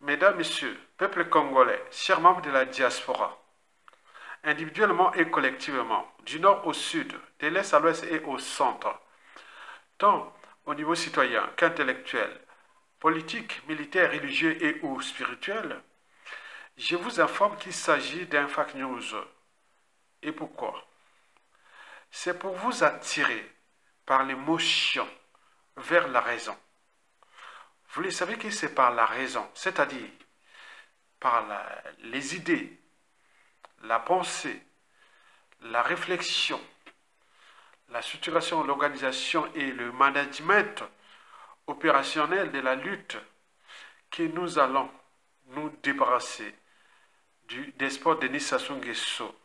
Mesdames, Messieurs, peuple congolais, chers membres de la diaspora, individuellement et collectivement, du nord au sud, de l'est à l'ouest et au centre, tant au niveau citoyen qu'intellectuel, politique, militaire, religieux et ou spirituel, je vous informe qu'il s'agit d'un fake news. Et pourquoi? C'est pour vous attirer par l'émotion vers la raison. Vous le savez que c'est par la raison, c'est-à-dire par les idées, la pensée, la réflexion, la structuration, l'organisation et le management opérationnel de la lutte que nous allons nous débarrasser du despote Denis Sassou Nguesso,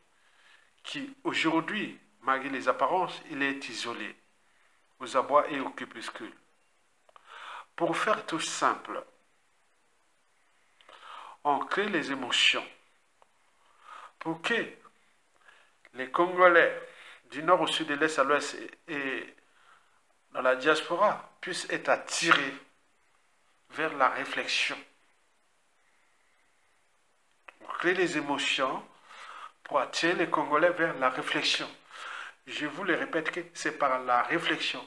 qui aujourd'hui, malgré les apparences, il est isolé aux abois et aux crépuscules. Pour faire tout simple, on crée les émotions pour que les Congolais du nord au sud, de l'est à l'ouest et dans la diaspora puissent être attirés vers la réflexion. On crée les émotions pour attirer les Congolais vers la réflexion. Je vous le répète que c'est par la réflexion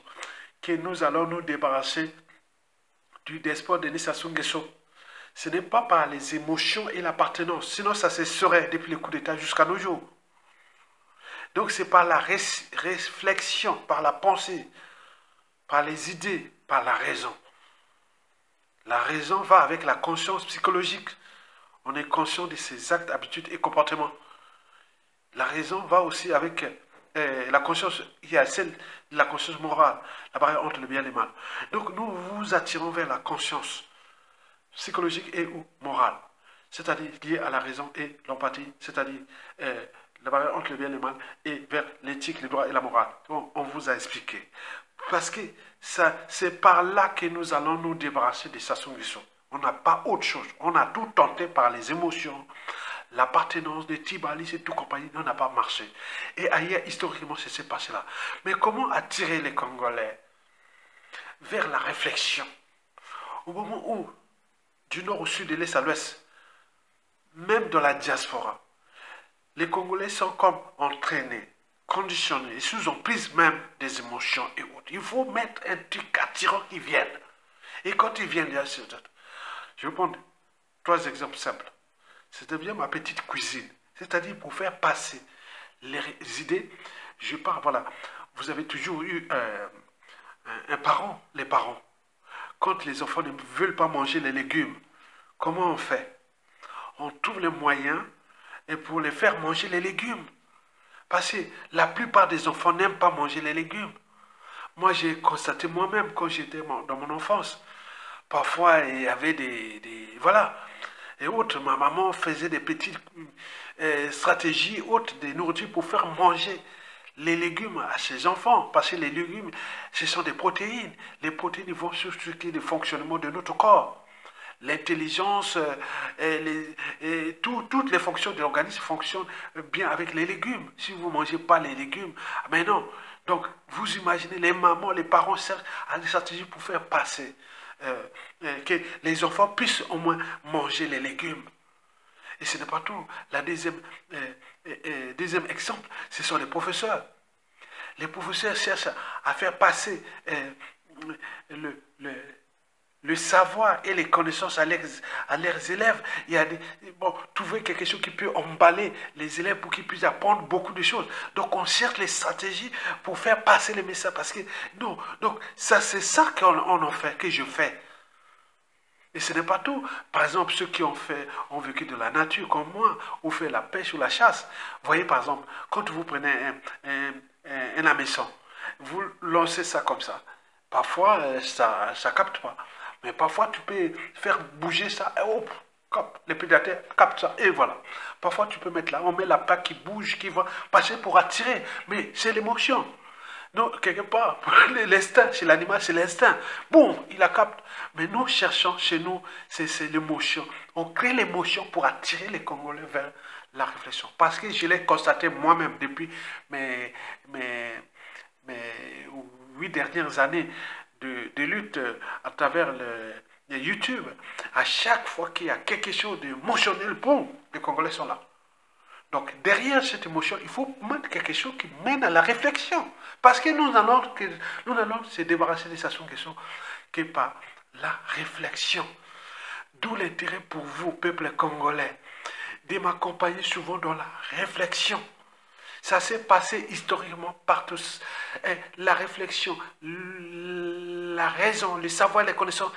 que nous allons nous débarrasser du despote Denis Sassou Nguesso. Ce n'est pas par les émotions et l'appartenance, sinon ça se serait depuis le coup d'État jusqu'à nos jours. Donc c'est par la réflexion, par la pensée, par les idées, par la raison. La raison va avec la conscience psychologique. On est conscient de ses actes, habitudes et comportements. La raison va aussi avec la conscience, il y a celle de la conscience morale, la barrière entre le bien et le mal. Donc nous vous attirons vers la conscience psychologique et ou morale, c'est-à-dire liée à la raison et l'empathie, c'est-à-dire la barrière entre le bien et le mal, et vers l'éthique, le droit et la morale. On vous a expliqué. Parce que c'est par là que nous allons nous débarrasser de Sassou Nguesso. On n'a pas autre chose. On a tout tenté par les émotions, l'appartenance de Tibalis et tout compagnie, on n'a pas marché. Et ailleurs, historiquement, c'est s'est passé là. Mais comment attirer les Congolais vers la réflexion? Au moment où, du nord au sud, de l'est à l'ouest, même dans la diaspora, les Congolais sont comme entraînés, conditionnés, et sous emprise même des émotions et autres. Il faut mettre un truc attirant qui vienne. Et quand ils viennent, je vais prendre 3 exemples simples. C'est devient ma petite cuisine. C'est-à-dire pour faire passer les idées. Je pars, voilà. Vous avez toujours eu un parent, les parents. Quand les enfants ne veulent pas manger les légumes, comment on fait? On trouve les moyens et pour les faire manger les légumes. Parce que la plupart des enfants n'aiment pas manger les légumes. Moi, j'ai constaté moi-même quand j'étais dans mon enfance. Parfois, il y avait voilà. Et autres, ma maman faisait des petites stratégies autres de nourriture pour faire manger les légumes à ses enfants. Parce que les légumes, ce sont des protéines. Les protéines vont structurer le fonctionnement de notre corps. L'intelligence, toutes les fonctions de l'organisme fonctionnent bien avec les légumes. Si vous ne mangez pas les légumes, mais non. Donc, vous imaginez, les mamans, les parents servent à des stratégies pour faire passer que les enfants puissent au moins manger les légumes. Et ce n'est pas tout. La deuxième exemple, ce sont les professeurs. Les professeurs cherchent à faire passer le savoir et les connaissances à leurs élèves. Il y a trouver quelque chose qui peut emballer les élèves pour qu'ils puissent apprendre beaucoup de choses. Donc on cherche les stratégies pour faire passer les messages. Parce que non, donc ça c'est ça qu'on en fait, que je fais. Et ce n'est pas tout. Par exemple, ceux qui ont vécu de la nature comme moi, ou fait la pêche ou la chasse. Voyez par exemple, quand vous prenez un hameçon, vous lancez ça comme ça. Parfois, ça ne capte pas. Mais parfois, tu peux faire bouger ça, et hop, les prédateurs captent ça, et voilà. Parfois, tu peux mettre là, on met la plaque qui bouge, qui va passer pour attirer, mais c'est l'émotion. Donc, quelque part, l'instinct, chez l'animal, c'est l'instinct. Boum, il la capte. Mais nous cherchons, chez nous, c'est l'émotion. On crée l'émotion pour attirer les Congolais vers la réflexion. Parce que je l'ai constaté moi-même depuis mes 8 dernières années de lutte à travers il y a YouTube. À chaque fois qu'il y a quelque chose d'émotionnel, boum, les Congolais sont là. Donc, derrière cette émotion, il faut mettre quelque chose qui mène à la réflexion. Parce que nous allons se débarrasser de cette question que par la réflexion. D'où l'intérêt pour vous, peuple congolais, de m'accompagner souvent dans la réflexion. Ça s'est passé historiquement partout. La réflexion, la raison, le savoir, les connaissances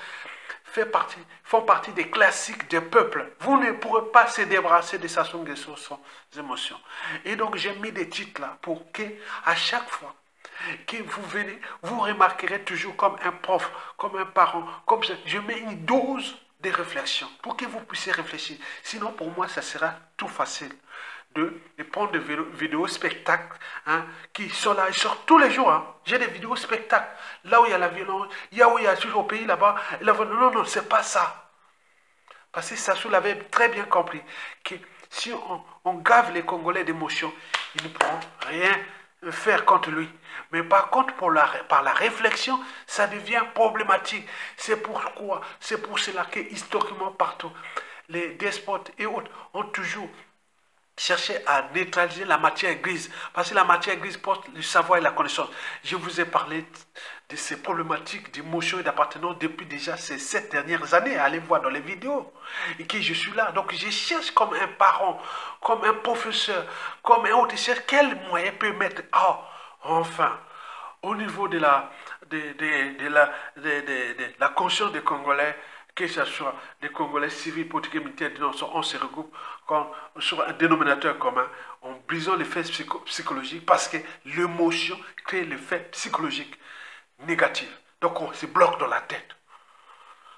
font partie des classiques des peuples. Vous ne pourrez pas se débarrasser de Sassou Nguesso sans émotions. Et donc j'ai mis des titres là pour que à chaque fois que vous venez, vous remarquerez toujours comme un prof, comme un parent, comme ça. Je mets une dose de réflexion pour que vous puissiez réfléchir. Sinon pour moi ça sera tout facile de prendre des vidéos spectacles qui sont là, ils sortent tous les jours. J'ai des vidéos spectacles, là où il y a la violence, où il y a toujours au pays là-bas. Non, non, c'est pas ça. Parce que Sassou l'avait très bien compris, que si on gave les Congolais d'émotions, ils ne pourront rien faire contre lui. Mais par contre, par la réflexion, ça devient problématique. C'est pourquoi, c'est pour cela que historiquement partout, les despotes et autres ont toujours chercher à neutraliser la matière grise, parce que la matière grise porte le savoir et la connaissance. Je vous ai parlé de ces problématiques d'émotion et d'appartenance depuis déjà ces 7 dernières années. Allez voir dans les vidéos. Et que je suis là. Donc je cherche comme un parent, comme un professeur, comme un autre. Je cherche quel moyen peut mettre. Enfin, au niveau de la conscience des Congolais, que ce soit des Congolais civils, politiques et militaires, on se regroupe sur un dénominateur commun, en brisant les faits psychologiques, parce que l'émotion crée l'effet psychologique négatif. Donc on se bloque dans la tête.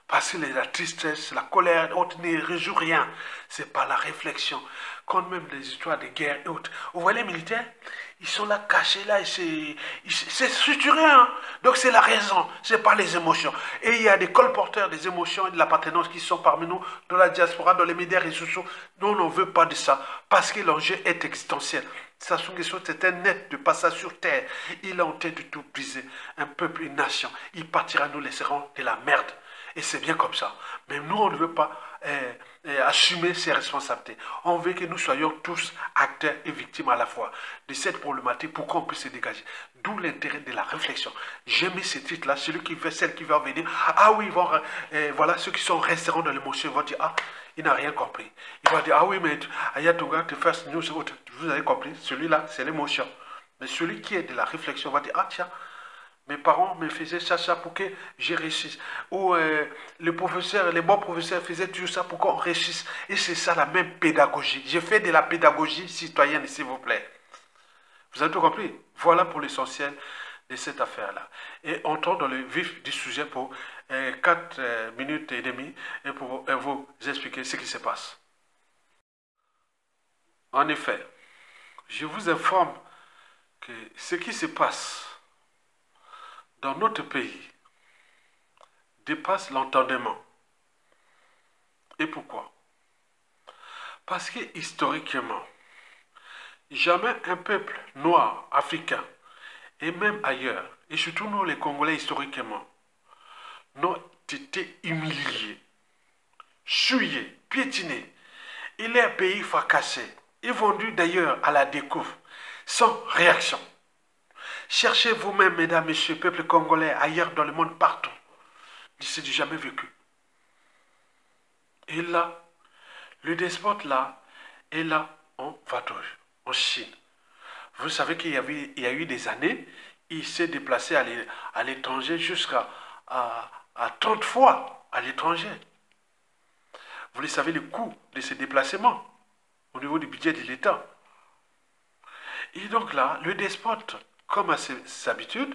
Parce que la tristesse, la colère, autres ne résout rien. C'est pas la réflexion. Quand même des histoires de guerre et autres. Vous voyez les militaires, ils sont là cachés, là, c'est structuré. Donc c'est la raison, c'est pas les émotions. Et il y a des colporteurs des émotions et de l'appartenance qui sont parmi nous, dans la diaspora, dans les médias et sociaux. Nous, on ne veut pas de ça, parce que l'enjeu est existentiel. Sassou Nguesso, c'est un être de passage sur terre. Il a en tête de tout briser. Un peuple, une nation. Il partira, nous laisserons de la merde. Et c'est bien comme ça. Mais nous, on ne veut pas assumer ses responsabilités. On veut que nous soyons tous acteurs et victimes à la fois de cette problématique pour qu'on puisse se dégager. D'où l'intérêt de la réflexion. J'ai mis ce titre-là, celui qui veut, celle qui va venir. Ah oui, voilà, ceux qui sont resteront dans l'émotion, ils vont dire, il n'a rien compris. Il va dire, oui, mais Ayatollah, tu fais news, vous avez compris, celui-là, c'est l'émotion. Mais celui qui est de la réflexion va dire, tiens, mes parents me faisaient ça pour que je réussisse. Ou les bons professeurs faisaient tout ça pour qu'on réussisse. Et c'est ça la même pédagogie. J'ai fait de la pédagogie citoyenne, s'il vous plaît. Vous avez tout compris? Voilà pour l'essentiel de cette affaire-là. Et entrons dans le vif du sujet pour 4 minutes et demie et pour vous expliquer ce qui se passe. En effet, je vous informe que ce qui se passe dans notre pays dépasse l'entendement. Et pourquoi? Parce que historiquement, jamais un peuple noir, africain, et même ailleurs, et surtout nous les Congolais historiquement, n'ont été humiliés, souillés, piétinés, et leur pays fracassé, et vendu d'ailleurs à la découverte, sans réaction. Cherchez vous-même, mesdames, messieurs, peuple congolais, ailleurs dans le monde, partout. C'est du jamais vécu. Et là, le despote là, est là en Vadrouille, en Chine. Vous savez qu'il y a eu des années, il s'est déplacé à l'étranger jusqu'à 30 fois à l'étranger. Vous le savez, le coût de ces déplacements au niveau du budget de l'État. Et donc là, le despote, comme à ses habitudes,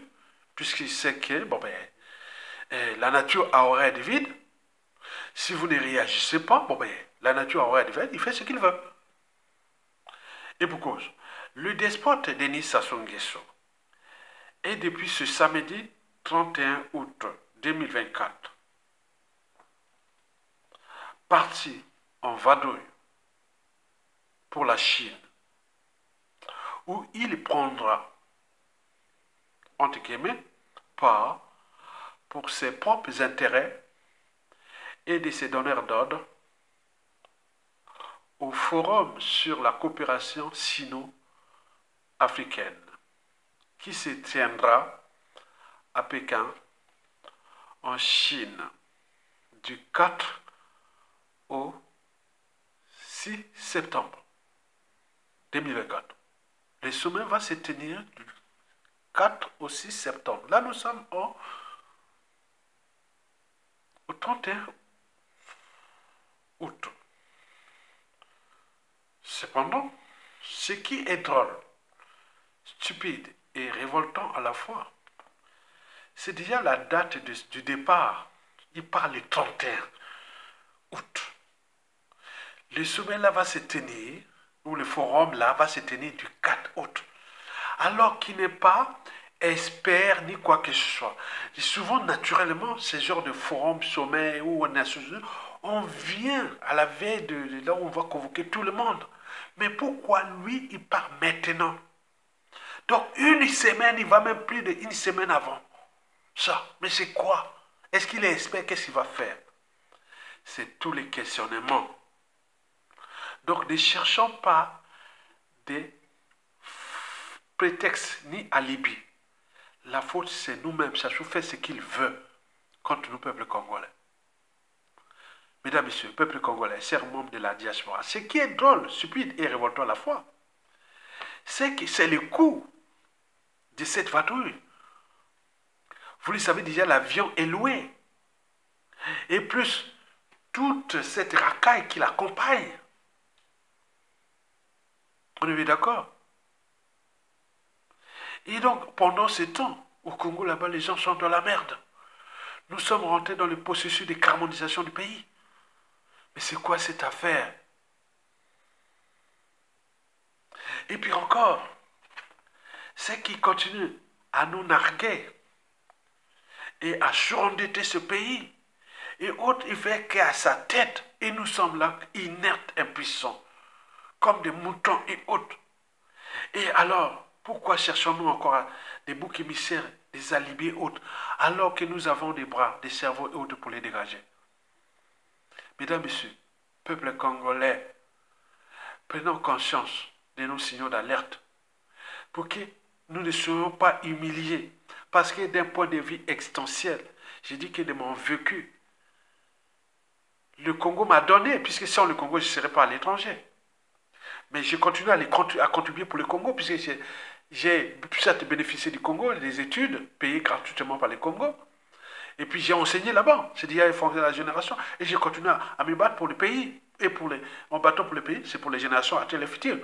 puisqu'il sait que la nature a horreur du vide, si vous ne réagissez pas, la nature a horreur du vide, il fait ce qu'il veut. Et pour cause, le despote Denis Sassou Nguesso est depuis ce samedi 31 août 2024 parti en vadrouille pour la Chine, où il prendra, entre guillemets, part pour ses propres intérêts et de ses donneurs d'ordre au Forum sur la coopération sino-africaine qui se tiendra à Pékin, en Chine, du 4 au 6 septembre 2024. Le sommet va se tenir du 4 au 6 septembre. Là, nous sommes au 31 août. Cependant, ce qui est drôle, stupide et révoltant à la fois, c'est déjà la date du départ. Il parle le 31 août. Le sommet là va se tenir, ou le forum là va se tenir du 4 août. Alors qu'il n'est pas expert ni quoi que ce soit. Et souvent, naturellement, ce genre de forum, sommet ou on vient à la veille de là où on va convoquer tout le monde. Mais pourquoi lui, il part maintenant? Donc, une semaine, il va même plus d'une semaine avant. Ça, mais c'est quoi? Est-ce qu'il est expert? Qu'est-ce qu'il va faire? C'est tous les questionnements. Donc, ne cherchons pas des prétextes ni alibi. La faute, c'est nous-mêmes. Chacun fait ce qu'il veut contre nous, peuple congolais. Mesdames, Messieurs, peuple congolais, chers membres de la diaspora, ce qui est drôle, stupide et révoltant à la fois, c'est que c'est le coût de cette vadrouille. Vous le savez déjà, l'avion est loué. Et plus, toute cette racaille qui l'accompagne. On est bien d'accord? Et donc, pendant ce temps, au Congo, là-bas, les gens sont dans la merde. Nous sommes rentrés dans le processus de carbonisation du pays. Mais c'est quoi cette affaire? Et puis encore, c'est qui continue à nous narguer et à surendetter ce pays. Et autres, il fait qu'à sa tête, et nous sommes là, inertes, impuissants, comme des moutons et autres. Et alors, pourquoi cherchons-nous encore des boucs émissaires, des alibis autres, alors que nous avons des bras, des cerveaux et autres pour les dégager? Mesdames, Messieurs, peuple congolais, prenons conscience de nos signaux d'alerte pour que nous ne soyons pas humiliés. Parce que d'un point de vue existentiel, j'ai dit que de mon vécu, le Congo m'a donné, puisque sans le Congo, je ne serais pas à l'étranger. Mais j'ai continué à contribuer pour le Congo, puisque j'ai pu bénéficier du Congo, des études payées gratuitement par le Congo. Et puis j'ai enseigné là-bas, c'est déjà formé la génération. Et j'ai continué à me battre pour le pays. Et en battant pour le pays, c'est pour les générations actuelles et futures.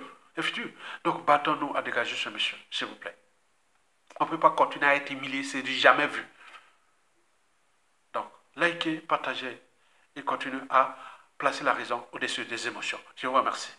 Donc battons-nous à dégager ce monsieur, s'il vous plaît. On ne peut pas continuer à être humilié, c'est du jamais vu. Donc, likez, partagez et continuez à placer la raison au-dessus des émotions. Je vous remercie.